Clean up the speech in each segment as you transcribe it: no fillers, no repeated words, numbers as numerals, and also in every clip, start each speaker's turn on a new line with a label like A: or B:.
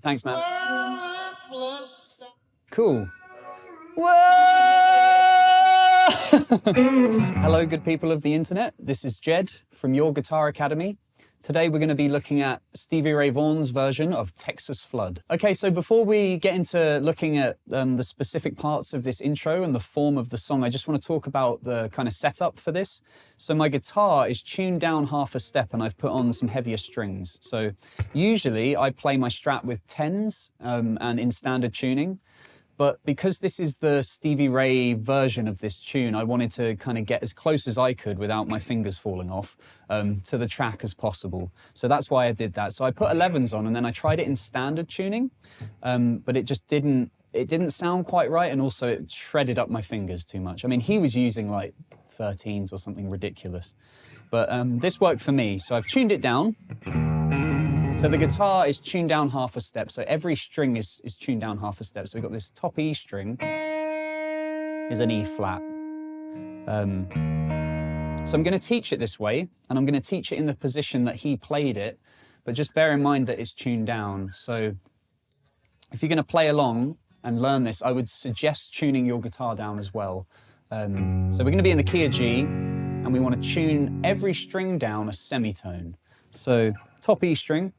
A: Thanks, man. Cool. Whoa! Hello, good people of the internet. This is Jed from Your Guitar Academy. Today we're going to be looking at Stevie Ray Vaughan's version of Texas Flood. Okay, so before we get into looking at the specific parts of this intro and the form of the song, I just want to talk about the kind of setup for this. So my guitar is tuned down half a step and I've put on some heavier strings. So usually I play my Strat with 10s and in standard tuning. But because this is the Stevie Ray version of this tune, I wanted to kind of get as close as I could without my fingers falling off to the track as possible. So that's why I did that. So I put 11s on and then I tried it in standard tuning, but it just didn't sound quite right, and also it shredded up my fingers too much. I mean, he was using like 13s or something ridiculous, but this worked for me. So I've tuned it down. So the guitar is tuned down half a step, so every string is tuned down half a step. So we've got this top E string is an E flat. So I'm going to teach it this way, and I'm going to teach it in the position that he played it, but just bear in mind that it's tuned down. So if you're going to play along and learn this, I would suggest tuning your guitar down as well. So we're going to be in the key of G, and we want to tune every string down a semitone. So top E string,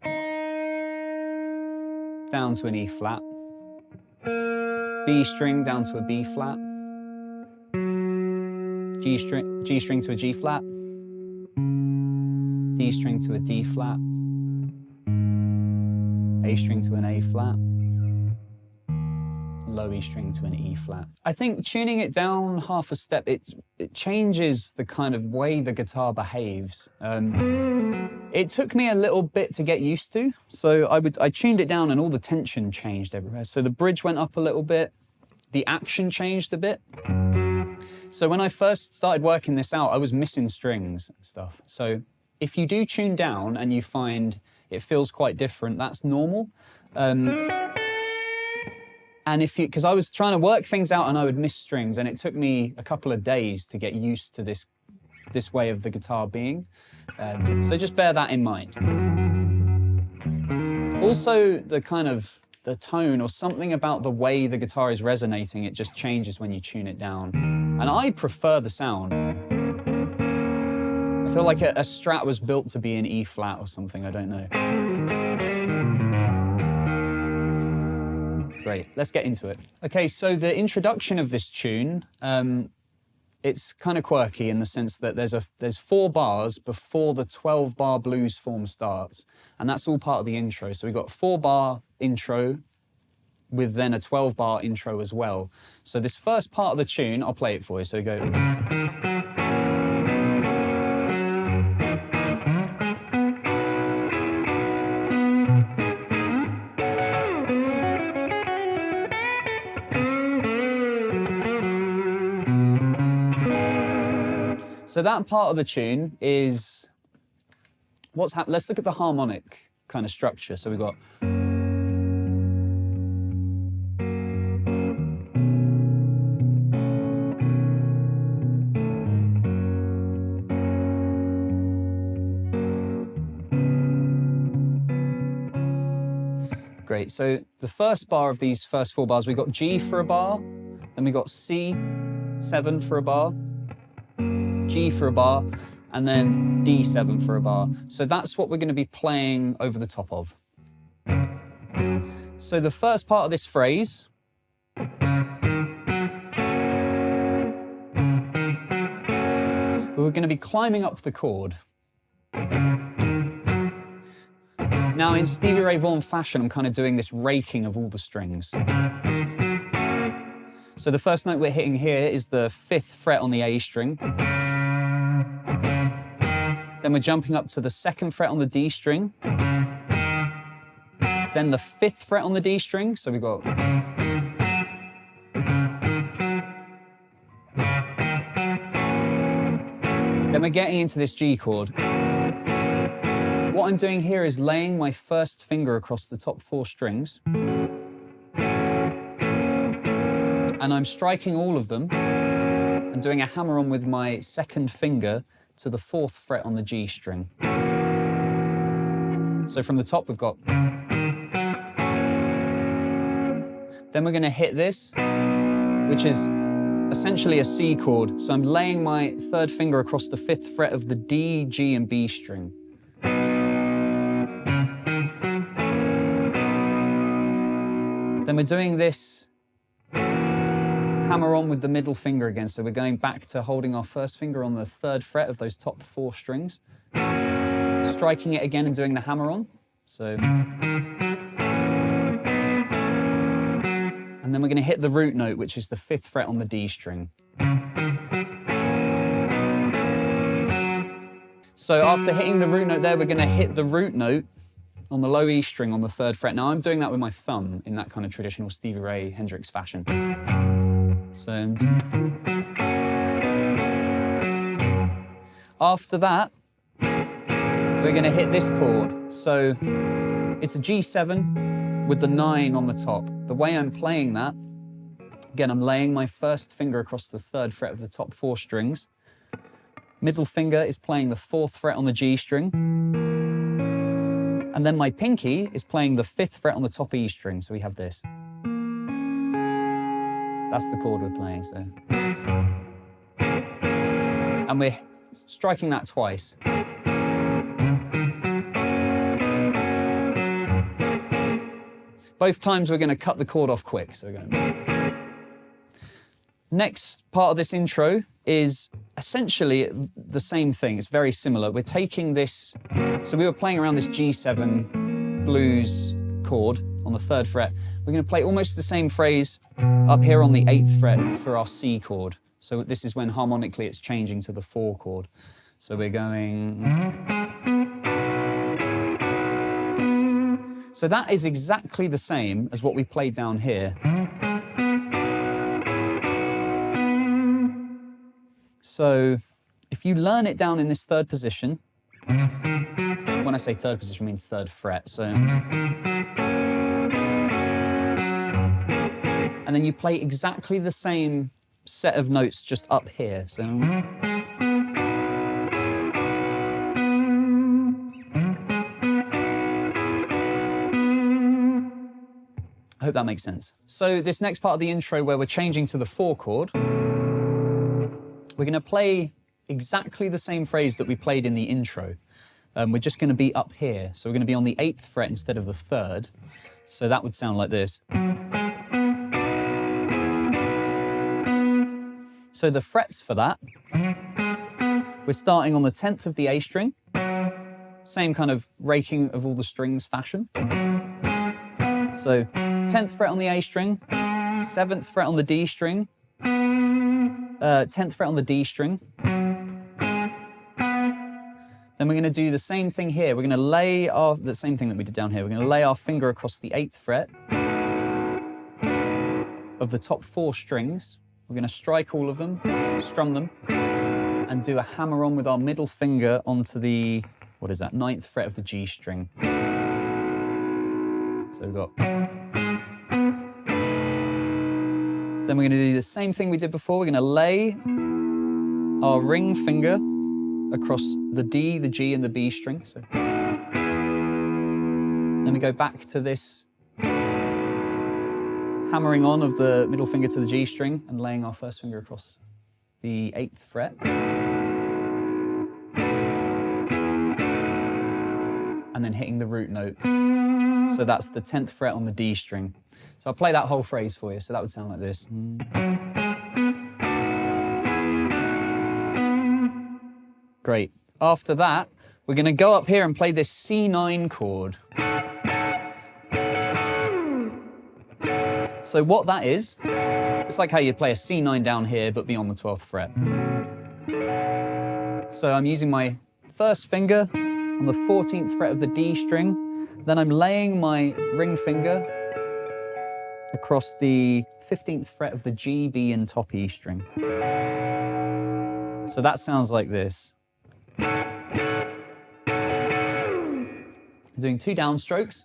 A: down to an E flat, B string down to a B flat, G string to a G flat, D string to a D flat, A string to an A flat, low E string to an E flat. I think tuning it down half a step, it changes the kind of way the guitar behaves. It took me a little bit to get used to. So I tuned it down and all the tension changed everywhere. So the bridge went up a little bit, the action changed a bit. So when I first started working this out, I was missing strings and stuff. So if you do tune down and you find it feels quite different, that's normal. And because I was trying to work things out and I would miss strings, and it took me a couple of days to get used to this way of the guitar being. So just bear that in mind. Also, the tone or something about the way the guitar is resonating, it just changes when you tune it down. And I prefer the sound. I feel like a Strat was built to be in E flat or something, I don't know. Great, let's get into it. Okay, so the introduction of this tune, it's kind of quirky in the sense that there's 4 bars before the 12-bar blues form starts, and that's all part of the intro. So we've got 4-bar intro with then a 12-bar intro as well. So this first part of the tune, I'll play it for you. So we go. So that part of the tune is what's happened. Let's look at the harmonic kind of structure. So we've got. Great, so the first bar of these first 4 bars, we've got G for a bar, then we've got C7 for a bar, G for a bar, and then D7 for a bar. So that's what we're going to be playing over the top of. So the first part of this phrase, we're going to be climbing up the chord. Now in Stevie Ray Vaughan fashion, I'm kind of doing this raking of all the strings. So the first note we're hitting here is the 5th fret on the A string. Then we're jumping up to the 2nd fret on the D string. Then the 5th fret on the D string, so we've got. Then we're getting into this G chord. What I'm doing here is laying my first finger across the top 4 strings. And I'm striking all of them and doing a hammer-on with my 2nd finger to the 4th fret on the G string. So from the top we've got. Then we're going to hit this, which is essentially a C chord. So I'm laying my third finger across the 5th fret of the D, G, and B string. Then we're doing this hammer on with the middle finger again. So we're going back to holding our first finger on the 3rd fret of those top 4 strings, striking it again and doing the hammer on. So, and then we're going to hit the root note, which is the 5th fret on the D string. So after hitting the root note there, we're going to hit the root note on the low E string on the 3rd fret. Now I'm doing that with my thumb in that kind of traditional Stevie Ray Hendrix fashion. So after that, we're going to hit this chord. So it's a G7 with the 9 on the top. The way I'm playing that, again, I'm laying my first finger across the 3rd fret of the top 4 strings. Middle finger is playing the 4th fret on the G string. And then my pinky is playing the 5th fret on the top E string. So we have this. That's the chord we're playing, so. And we're striking that twice. Both times we're going to cut the chord off quick. So we're going. Next part of this intro is essentially the same thing. It's very similar. We're taking this, so we were playing around this G7 blues chord on the 3rd fret. We're going to play almost the same phrase up here on the 8th fret for our C chord. So this is when harmonically it's changing to the 4 chord. So we're going. So that is exactly the same as what we played down here. So if you learn it down in this 3rd position, when I say 3rd position, I mean 3rd fret. So, and then you play exactly the same set of notes just up here. So, I hope that makes sense. So this next part of the intro where we're changing to the 4 chord, we're going to play exactly the same phrase that we played in the intro. We're just going to be up here. So we're going to be on the 8th fret instead of the 3rd. So that would sound like this. So the frets for that, we're starting on the 10th of the A string. Same kind of raking of all the strings fashion. So 10th fret on the A string, 7th fret on the D string, 10th fret on the D string. Then we're going to do the same thing here. We're going to lay the same thing that we did down here. We're going to lay our finger across the 8th fret of the top 4 strings. We're going to strike all of them, strum them, and do a hammer on with our middle finger onto the, 9th fret of the G string. So we've got. Then we're going to do the same thing we did before. We're going to lay our ring finger across the D, the G, and the B string. So. Then we go back to this hammering on of the middle finger to the G string and laying our first finger across the 8th fret. And then hitting the root note. So that's the 10th fret on the D string. So I'll play that whole phrase for you. So that would sound like this. Great. After that, we're going to go up here and play this C9 chord. So what that is, it's like how you play a C9 down here, but be on the 12th fret. So I'm using my first finger on the 14th fret of the D string. Then I'm laying my ring finger across the 15th fret of the G, B, and top E string. So that sounds like this. Doing 2 downstrokes,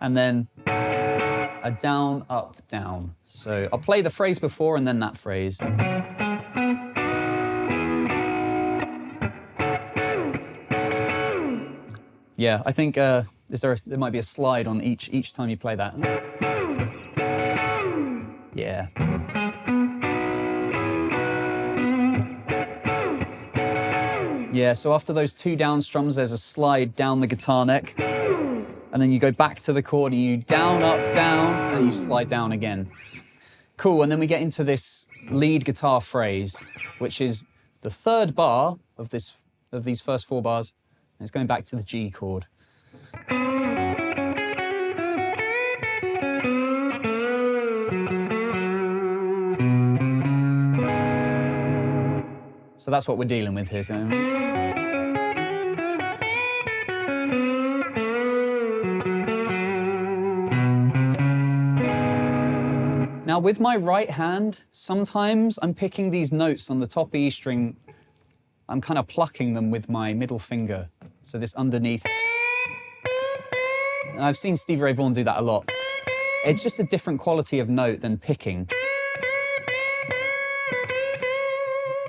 A: and then a down, up, down. So I'll play the phrase before and then that phrase. Yeah, I think there might be a slide on each time you play that. Yeah. Yeah, so after those 2 down strums, there's a slide down the guitar neck. And then you go back to the chord and you down, up, down, and you slide down again. Cool, and then we get into this lead guitar phrase, which is the 3rd bar of these first 4 bars, and it's going back to the G chord. So that's what we're dealing with here. So. Now with my right hand, sometimes I'm picking these notes on the top E string, I'm kind of plucking them with my middle finger. So this underneath. And I've seen Stevie Ray Vaughan do that a lot. It's just a different quality of note than picking.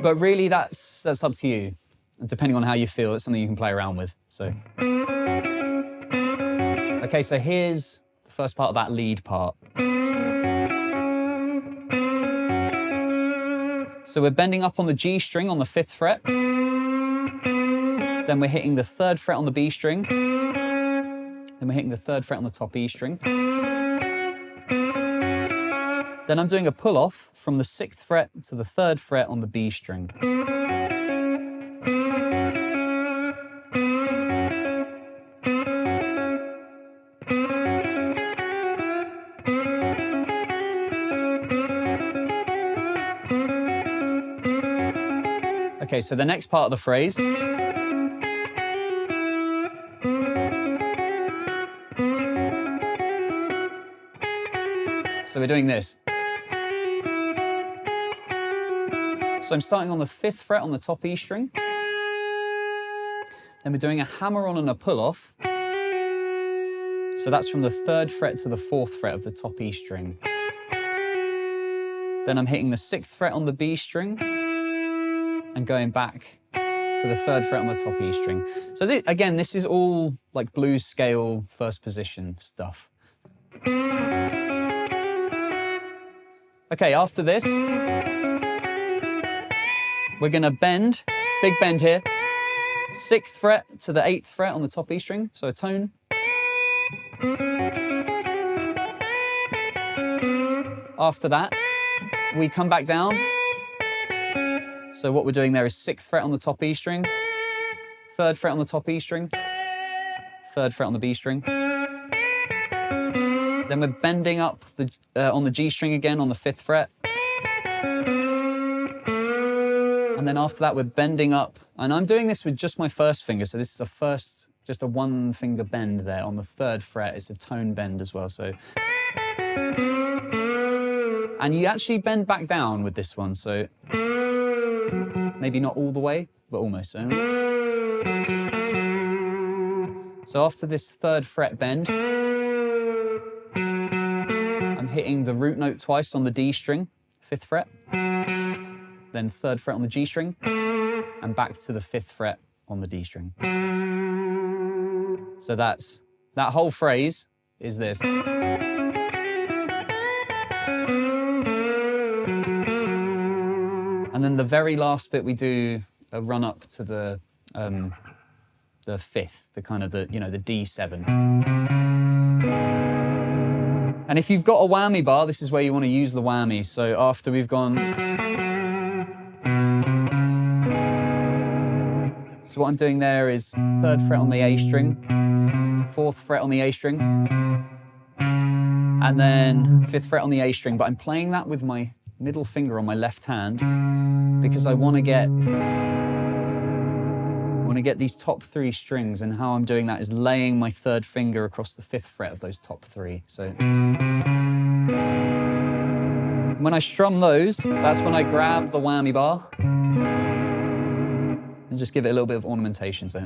A: But really that's up to you. And depending on how you feel, it's something you can play around with. So. Okay, so here's the first part of that lead part. So we're bending up on the G string on the 5th fret. Then we're hitting the 3rd fret on the B string. Then we're hitting the 3rd fret on the top E string. Then I'm doing a pull off from the 6th fret to the 3rd fret on the B string. Okay, so the next part of the phrase. So we're doing this. So I'm starting on the 5th fret on the top E string. Then we're doing a hammer on and a pull off. So that's from the 3rd fret to the 4th fret of the top E string. Then I'm hitting the 6th fret on the B string and going back to the 3rd fret on the top E string. So again, this is all like blues scale, 1st position stuff. Okay, after this, we're gonna bend, big bend here, 6th fret to the 8th fret on the top E string, so a tone. After that, we come back down. So what we're doing there is 6th fret on the top E string, 3rd fret on the top E string, 3rd fret on the B string. Then we're bending up on the G string again on the 5th fret. And then after that, we're bending up. And I'm doing this with just my 1st finger. So this is just a 1 finger bend there on the 3rd fret. It's a tone bend as well. So. And you actually bend back down with this one. So maybe not all the way, but almost. So after this 3rd fret bend, I'm hitting the root note twice on the D string, 5th fret, then 3rd fret on the G string, and back to the 5th fret on the D string. So that whole phrase is this. And then the very last bit we do a run up to the 5th, the kind of the D7. And if you've got a whammy bar, this is where you want to use the whammy. So after we've gone. So what I'm doing there is 3rd fret on the A string, 4th fret on the A string, and then 5th fret on the A string. But I'm playing that with my middle finger on my left hand because I want to get these top 3 strings, and how I'm doing that is laying my 3rd finger across the 5th fret of those top 3. So when I strum those, that's when I grab the whammy bar and just give it a little bit of ornamentation. So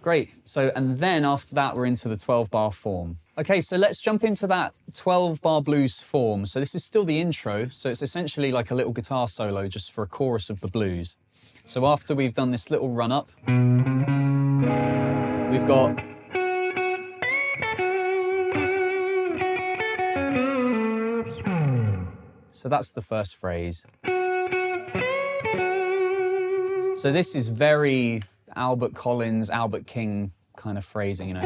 A: great. So, and then after that, we're into the 12-bar form. Okay, so let's jump into that 12-bar blues form. So this is still the intro, so it's essentially like a little guitar solo just for a chorus of the blues. So after we've done this little run up, we've got So that's the first phrase. So this is very Albert Collins, Albert King kind of phrasing, you know.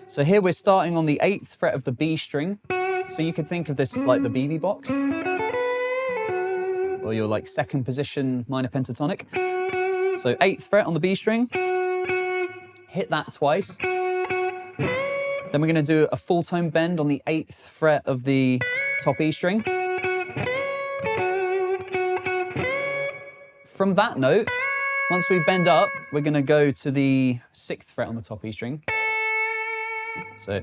A: So here we're starting on the 8th fret of the B string. So you could think of this as like the BB box, or your like second position minor pentatonic. So 8th fret on the B string, hit that twice. Then we're going to do a full tone bend on the 8th fret of the top E string. From that note, once we bend up, we're going to go to the 6th fret on the top E string. So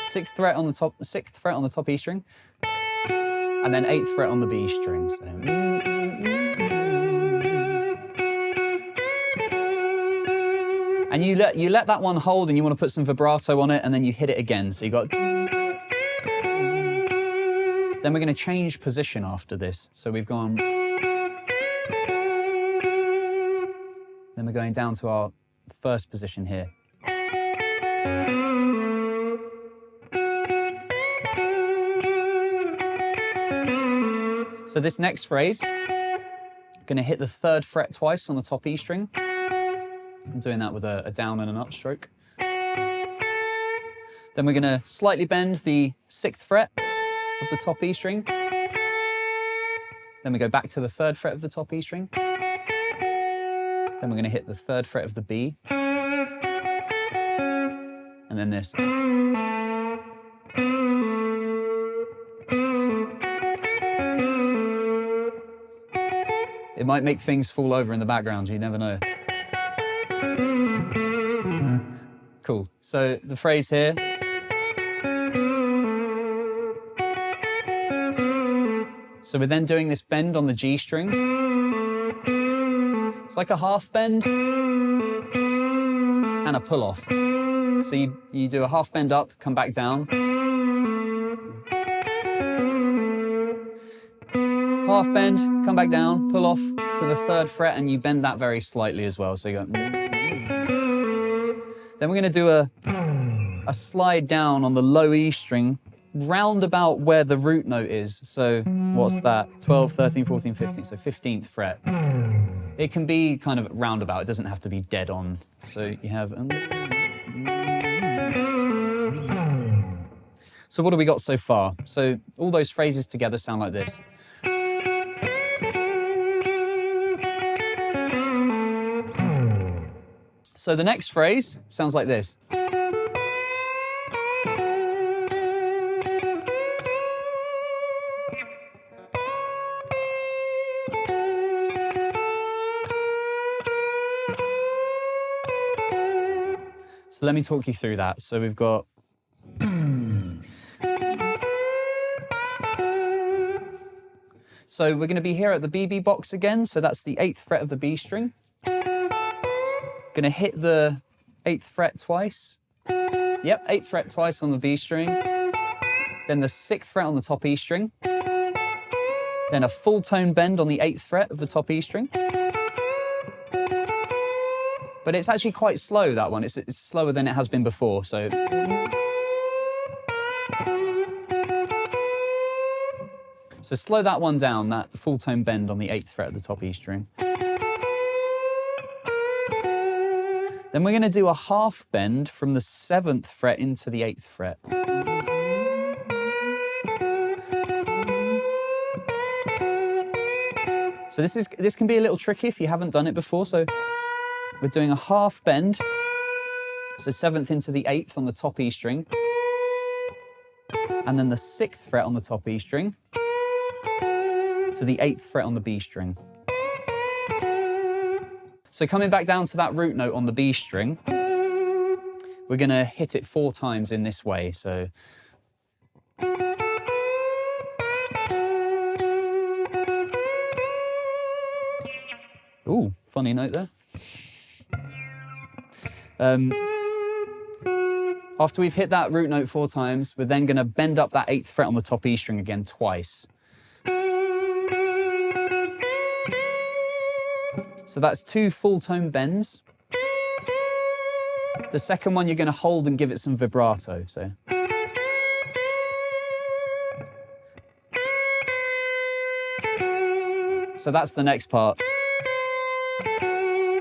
A: 6th fret on the top, 6th fret on the top E string, and then 8th fret on the B string. So, and you let that one hold, and you want to put some vibrato on it, and then you hit it again. So you got. Then we're going to change position after this. So we've gone. Then we're going down to our first position here. So this next phrase, going to hit the 3rd fret twice on the top E string. I'm doing that with a down and an up stroke. Then we're going to slightly bend the 6th fret of the top E string. Then we go back to the 3rd fret of the top E string. Then we're going to hit the 3rd fret of the B. And then this. It might make things fall over in the background, you never know. Cool. So the phrase here. So we're then doing this bend on the G string. It's like a half bend and a pull off. So you do a half bend up, come back down. Half bend, come back down, pull off to the 3rd fret, and you bend that very slightly as well. So you go. Then we're going to do a slide down on the low E string, round about where the root note is. So what's that? 12, 13, 14, 15. So 15th fret. It can be kind of roundabout. It doesn't have to be dead on. So you have. So what have we got so far? So all those phrases together sound like this. So the next phrase sounds like this. So let me talk you through that. So we've got. So we're going to be here at the BB box again. So that's the 8th fret of the B string. Going to hit the 8th fret twice. Yep, 8th fret twice on the B string. Then the 6th fret on the top E string. Then a full tone bend on the 8th fret of the top E string. But it's actually quite slow, that one. It's slower than it has been before, so. So slow that one down, that full tone bend on the 8th fret of the top E string. Then we're going to do a half bend from the 7th fret into the 8th fret. So this can be a little tricky if you haven't done it before. So we're doing a half bend, so 7th into the 8th on the top E string, and then the 6th fret on the top E string to the 8th fret on the B string. So coming back down to that root note on the B string, we're going to hit it 4 times in this way. So ooh, funny note there. After we've hit that root note 4 times, we're then going to bend up that 8th fret on the top E string again twice. So that's 2 full tone bends. The second one you're going to hold and give it some vibrato. So that's the next part.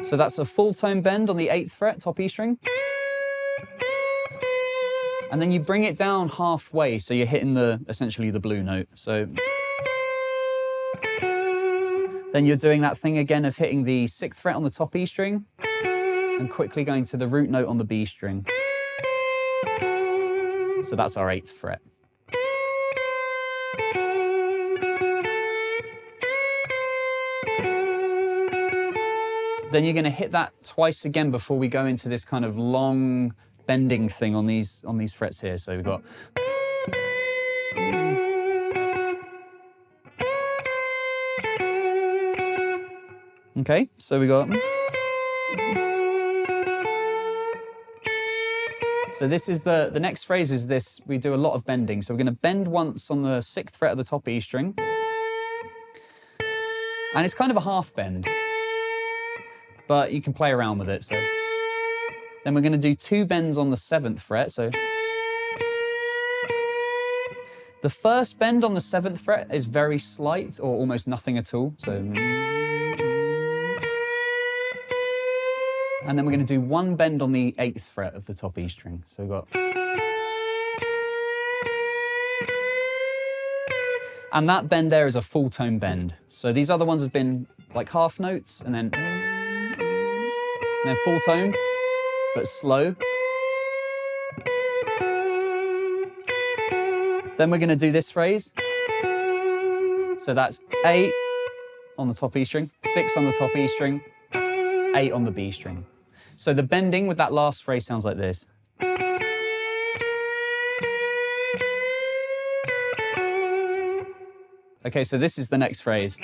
A: So that's a full tone bend on the 8th fret, top E string. And then you bring it down halfway, so you're hitting essentially the blue note. So then you're doing that thing again of hitting the 6th fret on the top E string and quickly going to the root note on the B string. So that's our 8th fret. Then you're going to hit that twice again before we go into this kind of long bending thing on these frets here. So we've got. Okay, so we got. So this is the next phrase is this. We do a lot of bending. So we're going to bend once on the 6th fret of the top E string. And it's kind of a half bend, but you can play around with it. So then we're going to do 2 bends on the 7th fret. So the first bend on the 7th fret is very slight or almost nothing at all. So, and then we're going to do 1 bend on the 8th fret of the top E string. So we've got. And that bend there is a full tone bend. So these other ones have been like half notes and then full tone, but slow. Then we're going to do this phrase. So that's 8 on the top E string, 6 on the top E string, 8 on the B string. So the bending with that last phrase sounds like this. Okay, so this is the next phrase.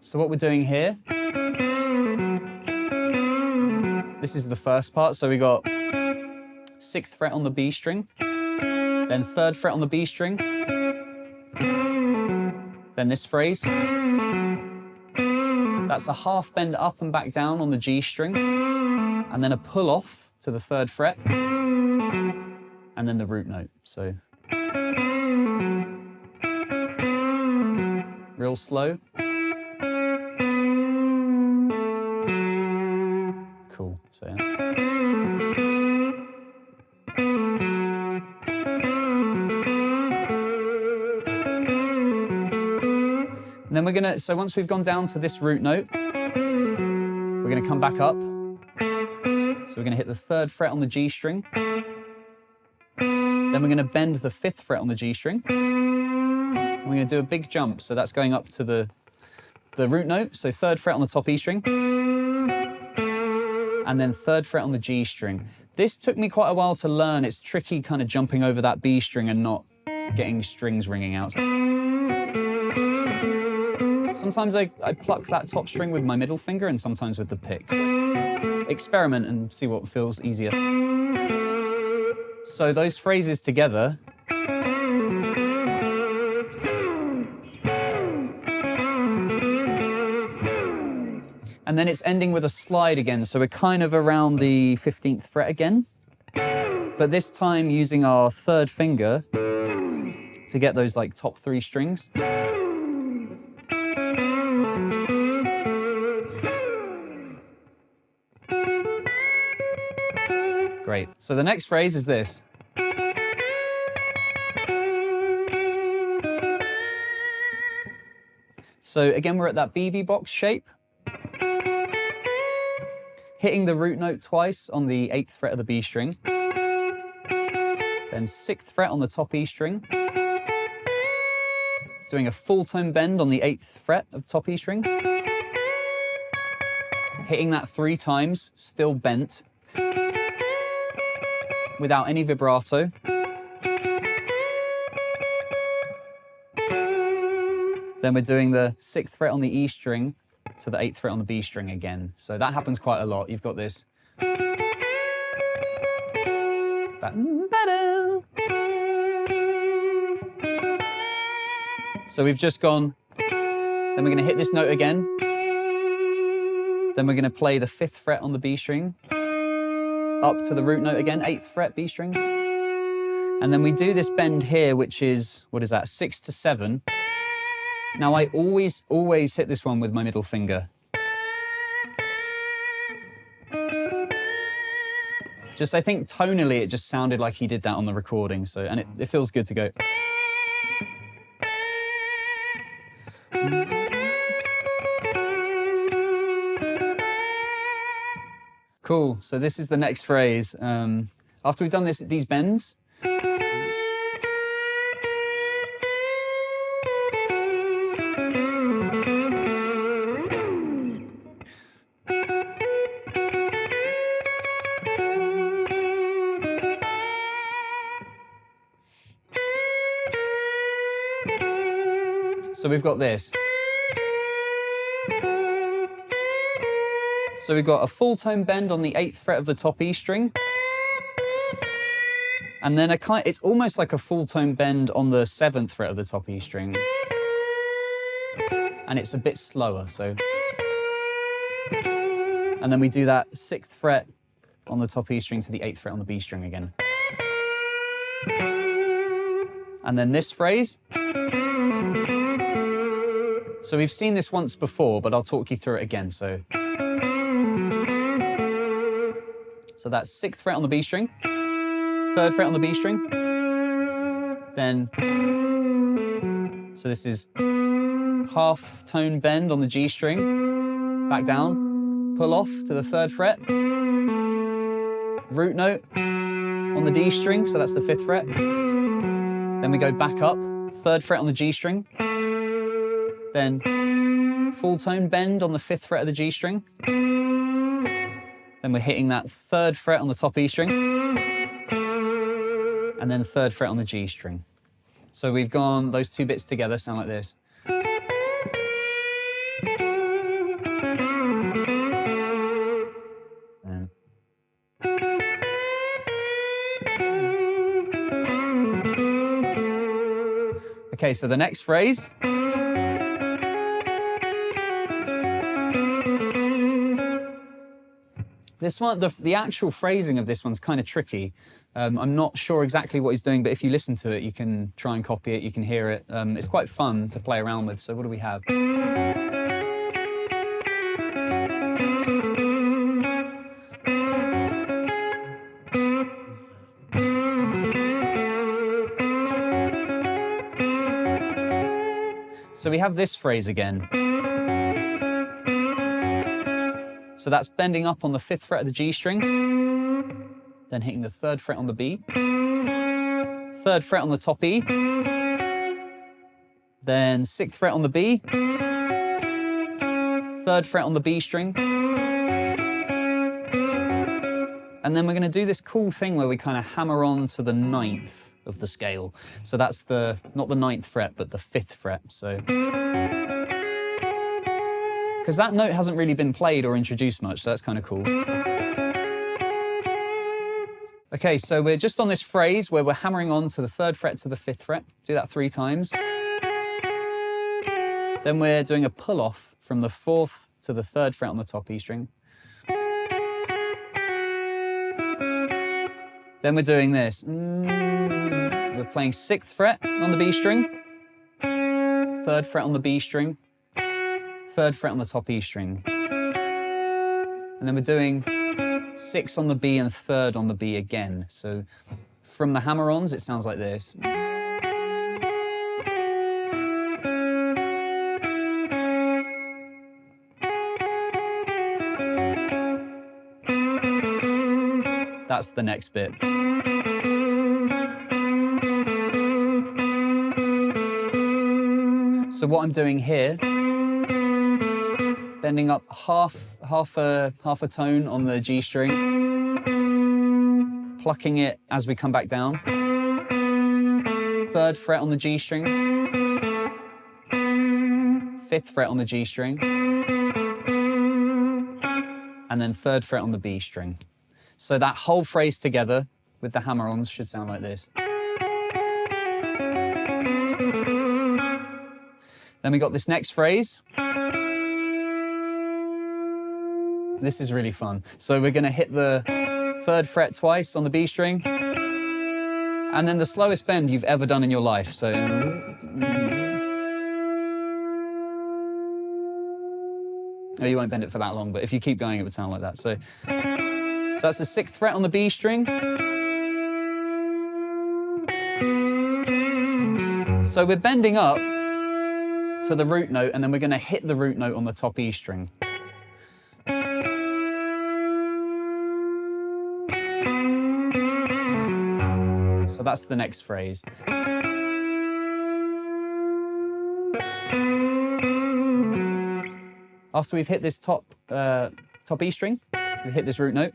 A: So what we're doing here, this is the first part. So we got 6th fret on the B string, then 3rd fret on the B string, then this phrase. That's a half bend up and back down on the G string, and then a pull off to the 3rd fret, and then the root note. So real slow. Cool. So and then we're gonna, so once we've gone down to this root note, we're gonna come back up. So we're gonna hit the 3rd fret on the G string. Then we're gonna bend the 5th fret on the G string. We're gonna do a big jump. So that's going up to the root note. So 3rd fret on the top E string. And then 3rd fret on the G string. This took me quite a while to learn. It's tricky kind of jumping over that B string and not getting strings ringing out. Sometimes I pluck that top string with my middle finger and sometimes with the pick. So experiment and see what feels easier. So those phrases together. And then it's ending with a slide again. So we're kind of around the 15th fret again. But this time using our 3rd finger to get those like top 3 strings. Great. So the next phrase is this. So again, we're at that BB box shape. Hitting the root note twice on the 8th fret of the B string. Then 6th fret on the top E string. Doing a full tone bend on the 8th fret of the top E string. Hitting that 3 times, still bent. Without any vibrato. Then we're doing the 6th fret on the E string to the 8th fret on the B string again. So that happens quite a lot. You've got this. So we've just gone, then we're going to hit this note again. Then we're going to play the 5th fret on the B string, up to the root note again, 8th fret B string. And then we do this bend here, which is, what is that, 6 to 7. Now I always hit this one with my middle finger. Just, I think tonally it just sounded like he did that on the recording, so, and it feels good to go. Cool, so this is the next phrase. After we've done these bends, so we've got this. So we've got a full tone bend on the 8th fret of the top E string. And then it's almost like a full tone bend on the 7th fret of the top E string. And it's a bit slower, so. And then we do that 6th fret on the top E string to the 8th fret on the B string again. And then this phrase. So we've seen this once before, but I'll talk you through it again, so. So that's 6th fret on the B string, 3rd fret on the B string, then, so this is half tone bend on the G string, back down, pull off to the 3rd fret, root note on the D string, so that's the 5th fret, then we go back up, 3rd fret on the G string, then full tone bend on the 5th fret of the G string, then we're hitting that 3rd fret on the top E string, and then 3rd fret on the G string. So we've gone, those two bits together sound like this. Okay, so the next phrase. This one, the actual phrasing of this one's kind of tricky. I'm not sure exactly what he's doing, but if you listen to it, you can try and copy it, you can hear it. It's quite fun to play around with, so what do we have? So we have this phrase again. So that's bending up on the 5th fret of the G string, then hitting the 3rd fret on the B, 3rd fret on the top E, then 6th fret on the B, 3rd fret on the B string, and then we're going to do this cool thing where we kind of hammer on to the 9th of the scale. So that's not the 9th fret, but the 5th fret. So. Because that note hasn't really been played or introduced much, so that's kind of cool. Okay, so we're just on this phrase where we're hammering on to the 3rd fret to the 5th fret. Do that 3 times. Then we're doing a pull-off from the 4th to the 3rd fret on the top E string. Then we're doing this. We're playing 6th fret on the B string, 3rd fret on the B string, 3rd fret on the top E string. And then we're doing 6 on the B and 3rd on the B again. So from the hammer-ons, it sounds like this. That's the next bit. So what I'm doing here, bending up half a tone on the G string, plucking it as we come back down, 3rd fret on the G string, 5th fret on the G string, and then 3rd fret on the B string. So that whole phrase together with the hammer-ons should sound like this. Then we got this next phrase. This is really fun. So we're going to hit the 3rd fret twice on the B string, and then the slowest bend you've ever done in your life. So, oh, you won't bend it for that long, but if you keep going, it would sound like that. So that's the 6th fret on the B string. So we're bending up to the root note, and then we're going to hit the root note on the top E string. So that's the next phrase. After we've hit this top E string, we hit this root note.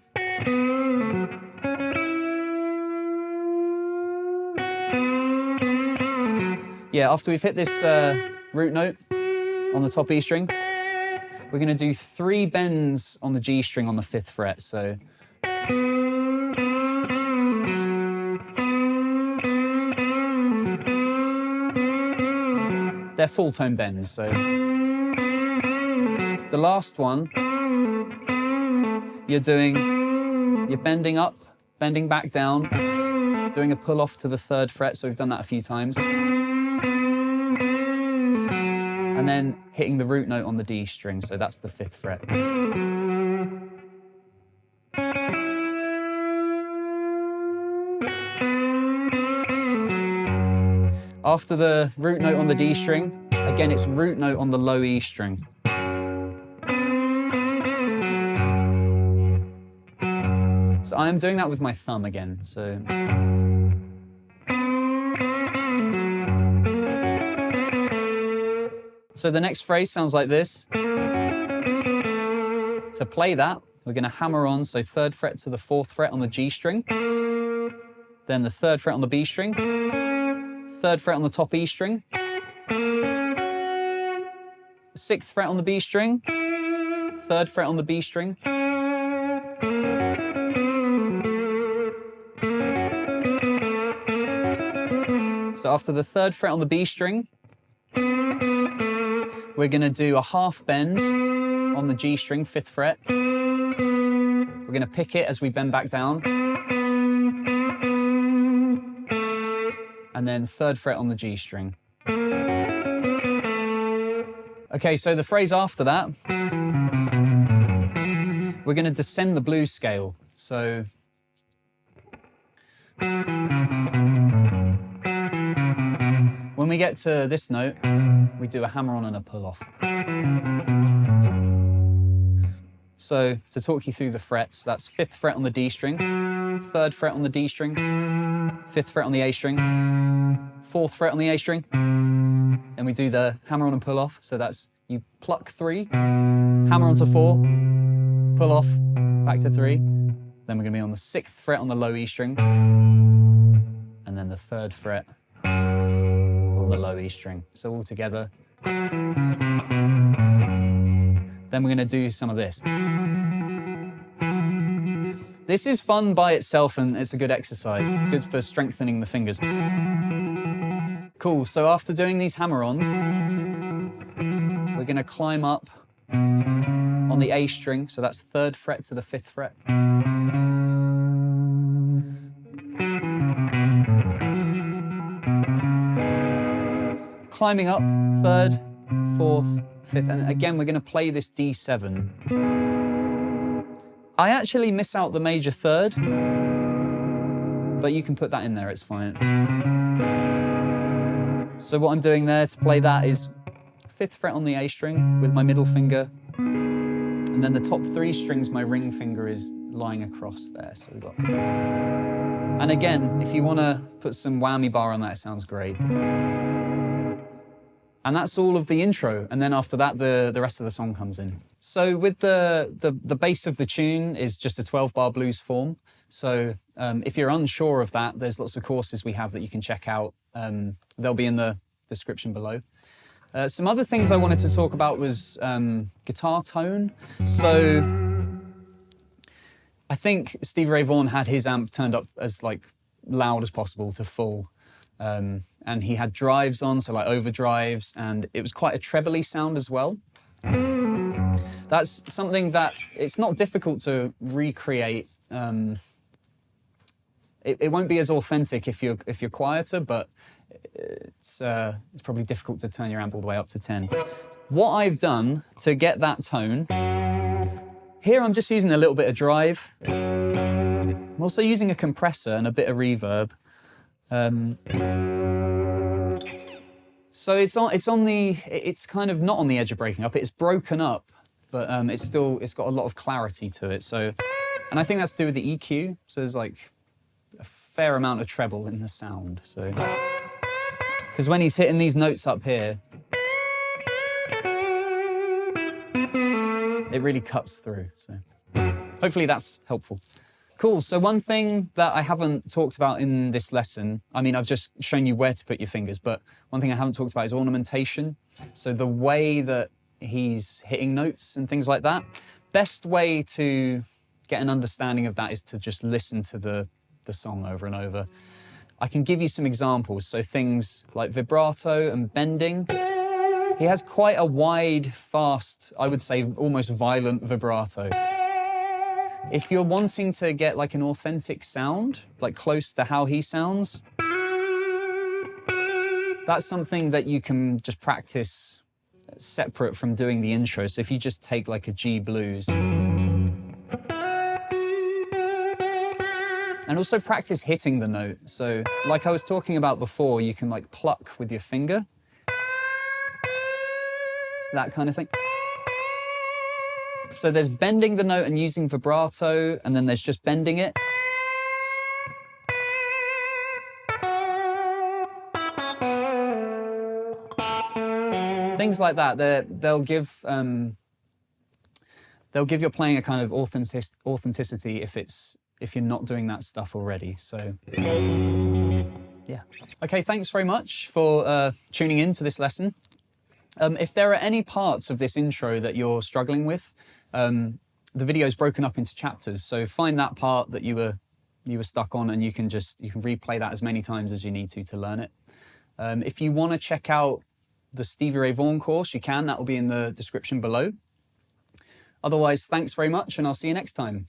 A: Yeah, after we've hit this root note on the top E string, we're going to do 3 bends on the G string on the 5th fret. So they're full tone bends. So the last one, you're bending up, bending back down, doing a pull off to the 3rd fret. So we've done that a few times. And then hitting the root note on the D string. So that's the 5th fret. After the root note on the D string, again, it's root note on the low E string. So I am doing that with my thumb again. So the next phrase sounds like this. To play that, we're going to hammer on, so 3rd fret to the 4th fret on the G string, then the 3rd fret on the B string, 3rd fret on the top E string, 6th fret on the B string, 3rd fret on the B string, so after the 3rd fret on the B string, we're going to do a half bend on the G string, 5th fret. We're going to pick it as we bend back down. And then 3rd fret on the G string. Okay, so the phrase after that, we're going to descend the blues scale. So when we get to this note, we do a hammer on and a pull off. So to talk you through the frets, that's 5th fret on the D string, 3rd fret on the D string, 5th fret on the A string, 4th fret on the A string. Then we do the hammer on and pull off. So that's you pluck 3, hammer onto 4, pull off, back to 3. Then we're going to be on the 6th fret on the low E string, and then the 3rd fret on the low E string. So all together. Then we're going to do some of this. This is fun by itself, and it's a good exercise, good for strengthening the fingers. Cool, so after doing these hammer-ons, we're going to climb up on the A string, so that's 3rd fret to the 5th fret. Climbing up, 3rd, 4th, 5th, and again we're going to play this D7. I actually miss out the major 3rd, but you can put that in there, it's fine. So what I'm doing there to play that is 5th fret on the A string with my middle finger, and then the top 3 strings my ring finger is lying across there. So we've got... And again, if you want to put some whammy bar on that, it sounds great. And that's all of the intro, and then after that, the rest of the song comes in. So with the base of the tune is just a 12-bar blues form. So if you're unsure of that, there's lots of courses we have that you can check out. They'll be in the description below. Some other things I wanted to talk about was guitar tone. So I think Stevie Ray Vaughan had his amp turned up as like loud as possible to full. And he had drives on, so like overdrives, and it was quite a trebly sound as well. That's something that it's not difficult to recreate. It won't be as authentic if you're quieter, but it's probably difficult to turn your amp all the way up to 10. What I've done to get that tone, here I'm just using a little bit of drive. I'm also using a compressor and a bit of reverb. So it's kind of not on the edge of breaking up. It's broken up, but it's got a lot of clarity to it. So, and I think that's to do with the EQ. So there's like a fair amount of treble in the sound. So, because when he's hitting these notes up here, it really cuts through. So hopefully that's helpful. Cool, so one thing that I haven't talked about in this lesson, I mean, I've just shown you where to put your fingers, but one thing I haven't talked about is ornamentation. So the way that he's hitting notes and things like that. Best way to get an understanding of that is to just listen to the song over and over. I can give you some examples, so things like vibrato and bending. He has quite a wide, fast, I would say almost violent vibrato. If you're wanting to get like an authentic sound, like close to how he sounds, that's something that you can just practice separate from doing the intro. So if you just take like a G blues, and also practice hitting the note. So like I was talking about before, you can like pluck with your finger, that kind of thing. So there's bending the note and using vibrato, and then there's just bending it. Things like that, they'll give your playing a kind of authenticity if you're not doing that stuff already. So yeah. Okay, thanks very much for tuning in to this lesson. If there are any parts of this intro that you're struggling with, the video is broken up into chapters. So find that part that you were stuck on, and you can replay that as many times as you need to learn it. If you want to check out the Stevie Ray Vaughan course, you can. That will be in the description below. Otherwise, thanks very much, and I'll see you next time.